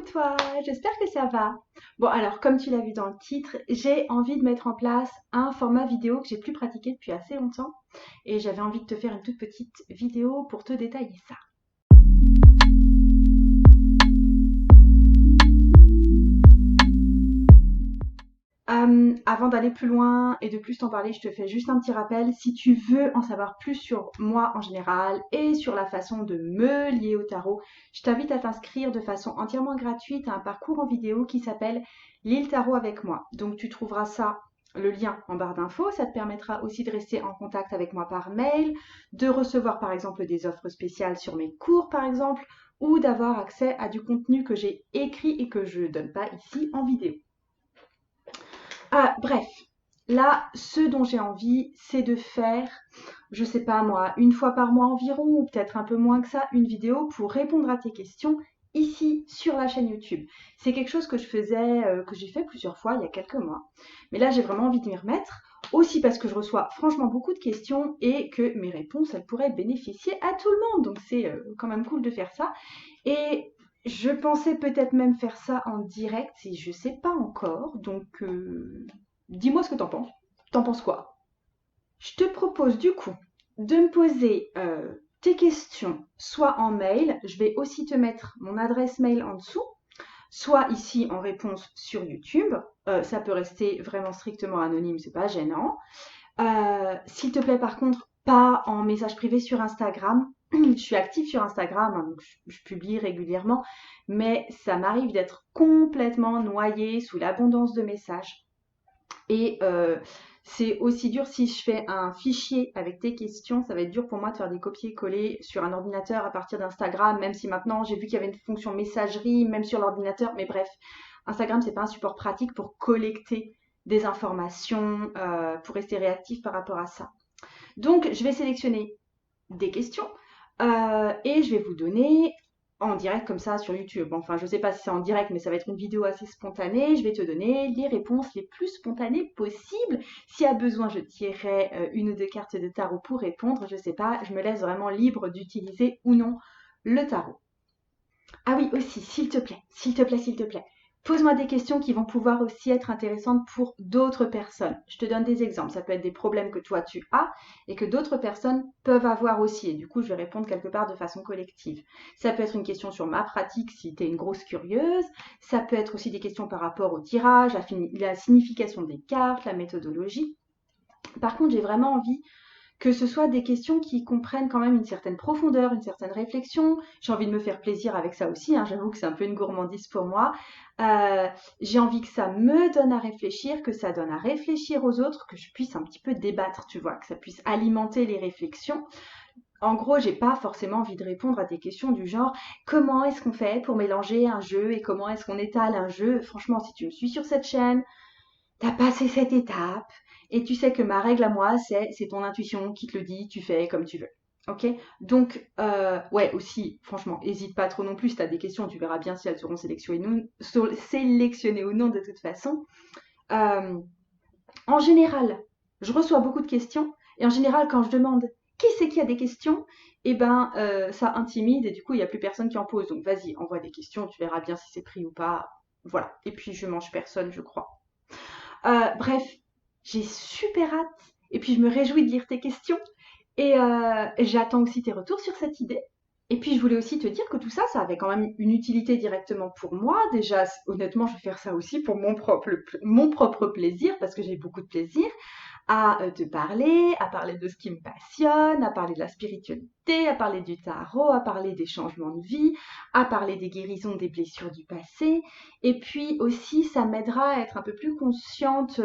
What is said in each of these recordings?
Coucou toi, j'espère que ça va. Bon alors comme tu l'as vu dans le titre, j'ai envie de mettre en place un format vidéo que j'ai plus pratiqué depuis assez longtemps et j'avais envie de te faire une toute petite vidéo pour te détailler ça. Avant d'aller plus loin et de plus t'en parler, je te fais juste un petit rappel. Si tu veux en savoir plus sur moi en général et sur la façon de me lier au tarot, je t'invite à t'inscrire de façon entièrement gratuite à un parcours en vidéo qui s'appelle L'île Tarot avec moi. Donc tu trouveras ça, le lien en barre d'infos. Ça te permettra aussi de rester en contact avec moi par mail, de recevoir par exemple des offres spéciales sur mes cours par exemple, ou d'avoir accès à du contenu que j'ai écrit et que je donne pas ici en vidéo. Bref, là, ce dont j'ai envie, c'est de faire, je sais pas moi, une fois par mois environ, ou peut-être un peu moins que ça, une vidéo pour répondre à tes questions ici sur la chaîne YouTube. C'est quelque chose que je faisais, que j'ai fait plusieurs fois il y a quelques mois. Mais là, j'ai vraiment envie de m'y remettre. Aussi parce que je reçois franchement beaucoup de questions et que mes réponses, elles pourraient bénéficier à tout le monde. Donc c'est quand même cool de faire ça. Et je pensais peut-être même faire ça en direct, et je sais pas encore. Donc, dis-moi ce que t'en penses. T'en penses quoi? Je te propose du coup de me poser tes questions, soit en mail. Je vais aussi te mettre mon adresse mail en dessous, soit ici en réponse sur YouTube. Ça peut rester vraiment strictement anonyme, c'est pas gênant. S'il te plaît, par contre, pas en message privé sur Instagram. Je suis active sur Instagram, hein, donc je publie régulièrement, mais ça m'arrive d'être complètement noyée sous l'abondance de messages. Et c'est aussi dur si je fais un fichier avec tes questions, ça va être dur pour moi de faire des copier-coller sur un ordinateur à partir d'Instagram, même si maintenant j'ai vu qu'il y avait une fonction messagerie, même sur l'ordinateur, mais bref, Instagram c'est pas un support pratique pour collecter des informations, pour rester réactif par rapport à ça. Donc je vais sélectionner des questions et je vais vous donner en direct comme ça sur YouTube. Enfin, je sais pas si c'est en direct, mais ça va être une vidéo assez spontanée. Je vais te donner les réponses les plus spontanées possibles. S'il y a besoin, je tirerai une ou deux cartes de tarot pour répondre. Je sais pas, je me laisse vraiment libre d'utiliser ou non le tarot. Ah oui, aussi, s'il te plaît, s'il te plaît, s'il te plaît. Pose-moi des questions qui vont pouvoir aussi être intéressantes pour d'autres personnes. Je te donne des exemples. Ça peut être des problèmes que toi tu as et que d'autres personnes peuvent avoir aussi. Et du coup, je vais répondre quelque part de façon collective. Ça peut être une question sur ma pratique si tu es une grosse curieuse. Ça peut être aussi des questions par rapport au tirage, la signification des cartes, la méthodologie. Par contre, j'ai vraiment envie que ce soit des questions qui comprennent quand même une certaine profondeur, une certaine réflexion. J'ai envie de me faire plaisir avec ça aussi, hein. J'avoue que c'est un peu une gourmandise pour moi. Euh, j'ai envie que ça me donne à réfléchir, que ça donne à réfléchir aux autres, que je puisse un petit peu débattre, tu vois, que ça puisse alimenter les réflexions. En gros, j'ai pas forcément envie de répondre à des questions du genre comment est-ce qu'on fait pour mélanger un jeu et comment est-ce qu'on étale un jeu. Franchement, si tu me suis sur cette chaîne, t'as passé cette étape et tu sais que ma règle à moi, c'est ton intuition qui te le dit, tu fais comme tu veux. Ok. Donc, ouais, aussi, franchement, hésite pas trop non plus. Si tu as des questions, tu verras bien si elles seront sélectionnées ou non de toute façon. Euh, En général, je reçois beaucoup de questions et en général, quand je demande qui c'est qui a des questions, eh ben, ça intimide et du coup, il n'y a plus personne qui en pose. Donc, vas-y, envoie des questions, tu verras bien si c'est pris ou pas. Voilà. Et puis, je mange personne, je crois. Bref, j'ai super hâte. Et puis, je me réjouis de lire tes questions. Et j'attends aussi tes retours sur cette idée. Et puis, je voulais aussi te dire que tout ça, ça avait quand même une utilité directement pour moi. Déjà, honnêtement, je vais faire ça aussi pour mon propre plaisir, parce que j'ai beaucoup de plaisir à te parler, à parler de ce qui me passionne, à parler de la spiritualité, à parler du tarot, à parler des changements de vie, à parler des guérisons des blessures du passé. Et puis aussi, ça m'aidera à être un peu plus consciente,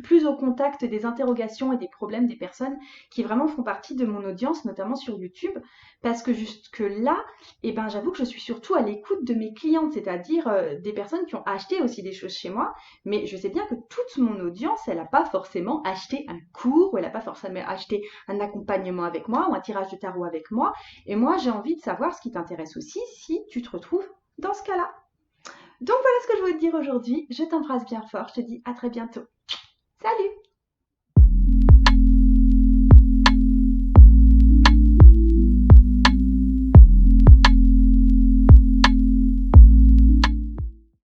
plus au contact des interrogations et des problèmes des personnes qui vraiment font partie de mon audience, notamment sur YouTube. Parce que jusque-là, eh ben, j'avoue que je suis surtout à l'écoute de mes clientes, c'est-à-dire des personnes qui ont acheté aussi des choses chez moi. Mais je sais bien que toute mon audience, elle n'a pas forcément acheté un cours, ou elle n'a pas forcément acheté un accompagnement avec moi, ou un tirage de tarot avec moi. Et moi, j'ai envie de savoir ce qui t'intéresse aussi, si tu te retrouves dans ce cas-là. Donc voilà ce que je voulais te dire aujourd'hui. Je t'embrasse bien fort. Je te dis à très bientôt. Salut!